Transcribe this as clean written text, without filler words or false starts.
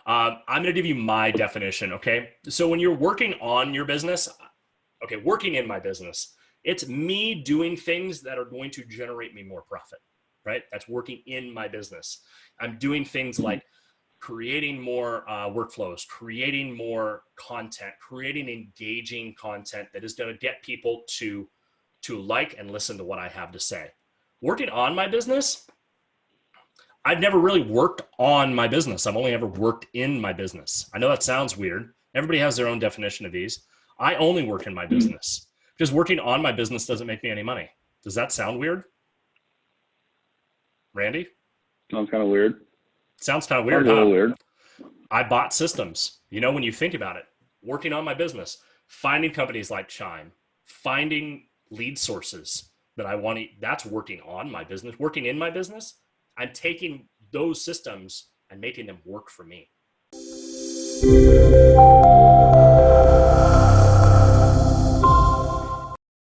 I'm going to give you my definition. Okay. So when you're working on your business, okay, working in my business, it's me doing things that are going to generate me more profit, right? That's working in my business. I'm doing things like creating more workflows, creating more content, creating engaging content that is going to get people to like and listen to what I have to say. Working on my business, I've never really worked on my business. I've only ever worked in my business. I know that sounds weird. Everybody has their own definition of these. I only work in my business because working on my business doesn't make me any money. Does that sound weird? Randy? Sounds kind of weird. Sounds kind of weird, Sounds a huh? little weird. I bought systems. You know, when you think about it, working on my business, finding companies like Chime, finding lead sources that I want to, that's working on my business. Working in my business, I'm taking those systems and making them work for me.